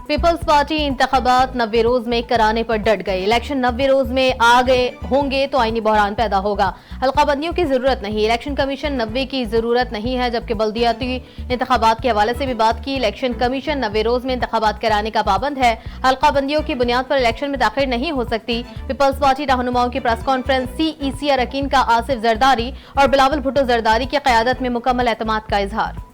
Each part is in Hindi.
पीपल्स पार्टी इंतखाबात 90 रोज में कराने पर डट गई। इलेक्शन 90 रोज में आ गए होंगे तो आईनी बहरान पैदा होगा। हल्काबंदियों की जरूरत नहीं, इलेक्शन कमीशन 90 की जरूरत नहीं है। जबकि बल्दियाती इंतखाबात के हवाले से भी बात की। इलेक्शन कमीशन 90 रोज में इंतखाबात कराने का पाबंद है। हल्काबंदियों की बुनियाद पर इलेक्शन में ताखिर नहीं हो सकती। पीपल्स पार्टी रहनुमाओं की प्रेस कॉन्फ्रेंस। CEC अरकान का आसिफ जरदारी और बिलावल भुट्टो जरदारी की क़यादत में मुकम्मल एतमाद का इजहार।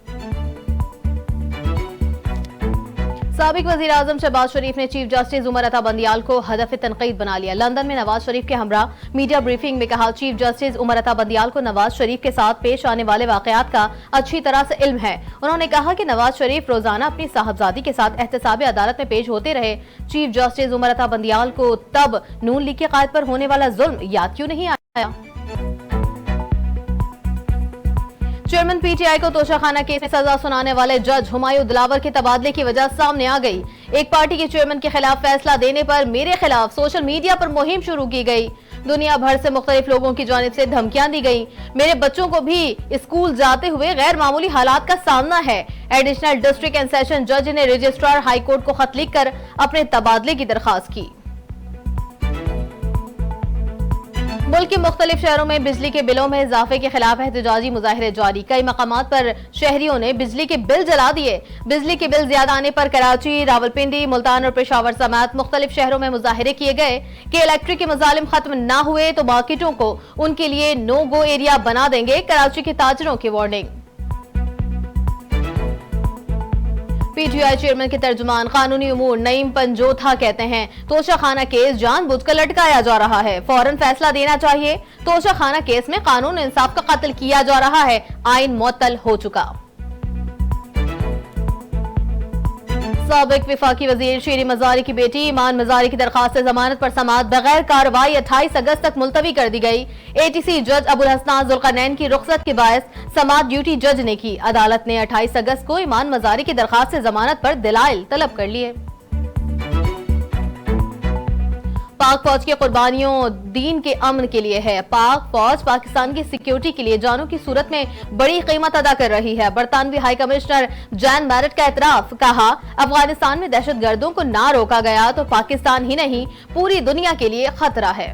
साबिक वज़ीर आज़म शहबाज शरीफ ने चीफ जस्टिस उमर अता बंदियाल को हदफ तनकीद बना लिया। लंदन में नवाज शरीफ के हमरा मीडिया ब्रीफिंग में कहा, चीफ जस्टिस उमर अता बंदियाल को नवाज शरीफ के साथ पेश आने वाले वाकयात का अच्छी तरह से इल्म है। उन्होंने कहा कि नवाज शरीफ रोजाना अपनी साहबजादी के साथ एहतसाब अदालत में पेश होते रहे। चीफ जस्टिस उमर अता बंदियाल को तब नून लीग के कायद पर होने वाला जुल्म याद क्यों नहीं आया। चेयरमैन PTI को तोशाखाना केस में सजा सुनाने वाले जज हुमायूं दिलावर के तबादले की वजह सामने आ गई। एक पार्टी के चेयरमैन के खिलाफ फैसला देने पर मेरे खिलाफ सोशल मीडिया पर मुहिम शुरू की गई। दुनिया भर से मुख्तलिफ लोगों की जानिब से धमकियां दी गई। मेरे बच्चों को भी स्कूल जाते हुए गैर मामूली हालात का सामना है। एडिशनल डिस्ट्रिक्ट एंड सेशन जज ने रजिस्ट्रार हाई कोर्ट को खत लिखकर अपने तबादले की दरखास्त की। मुल्क के मुख्तलिफ शहरों में बिजली के बिलों में इजाफे के खिलाफ एहतजाजी मुजाहिरे जारी। कई मकामात पर शहरियों ने बिजली के बिल जला दिए। बिजली के बिल ज्यादा आने पर कराची, रावलपिंडी, मुल्तान और पेशावर समेत मुख्तलिफ शहरों में मुजाहिरे किए गए कि इलेक्ट्रिक के मजालिम खत्म ना हुए तो मार्केटों को उनके लिए नो गो एरिया बना देंगे। कराची के ताजरों की वार्निंग। PTI चेयरमैन के तर्जुमान कानूनी उमूर नईम पंजोथा कहते हैं, तोशाखाना केस जानबूझकर लटकाया जा रहा है, फौरन फैसला देना चाहिए। तोशाखाना केस में कानून इंसाफ का कत्ल किया जा रहा है, आइन मुअत्तल हो चुका। साबिक विफाकी वजीर शीरी मजारी की बेटी ईमान मजारी की दरखास्त से जमानत पर समाअत बगैर कार्रवाई 28 अगस्त तक मुलतवी कर दी गई। ATC जज अबुल हसनान जुल्करनैन की रुखसत के बायस समाअत ड्यूटी जज ने की। अदालत ने 28 अगस्त को ईमान मजारी की दरखास्त से जमानत पर दलाइल तलब कर लिए। पाक फौज की कुर्बानियों दीन के अमन के लिए है। पाक फौज पाकिस्तान की सिक्योरिटी के लिए जानों की सूरत में बड़ी कीमत अदा कर रही है। बरतानवी हाई कमिश्नर जैन मैरेट का एतराफ। कहा, अफगानिस्तान में दहशतगर्दों को ना रोका गया तो पाकिस्तान ही नहीं पूरी दुनिया के लिए खतरा है।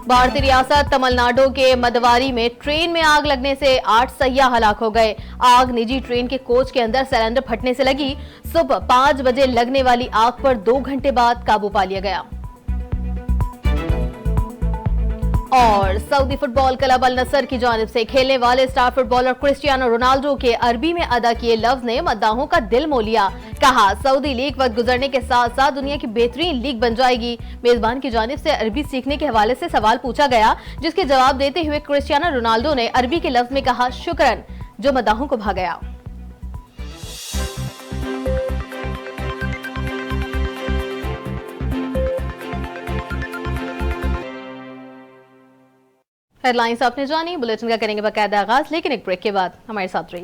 भारतीय रियासत तमिलनाडु के मदवारी में ट्रेन में आग लगने से 8 सयाह हलाक हो गए। आग निजी ट्रेन के कोच के अंदर सिलेंडर फटने से लगी। सुबह 5 बजे लगने वाली आग पर 2 घंटे बाद काबू पा लिया गया। और सऊदी फुटबॉल क्लब अल नसर की जानिब से खेलने वाले स्टार फुटबॉलर क्रिस्टियानो रोनाल्डो के अरबी में अदा किए लफ्ज ने मद्दाहों का दिल मोह लिया। कहा, सऊदी लीग वक्त गुजरने के साथ साथ दुनिया की बेहतरीन लीग बन जाएगी। मेजबान की जानिब से अरबी सीखने के हवाले से सवाल पूछा गया, जिसके जवाब देते हुए क्रिस्टियानो रोनाल्डो ने अरबी के लफ्ज में कहा, शुक्रन, जो मद्दाहों को भा गया। हेडलाइंस आपने जानी। बुलेटिन का करेंगे बाकायदा आगाज, लेकिन एक ब्रेक के बाद हमारे साथ रहिए।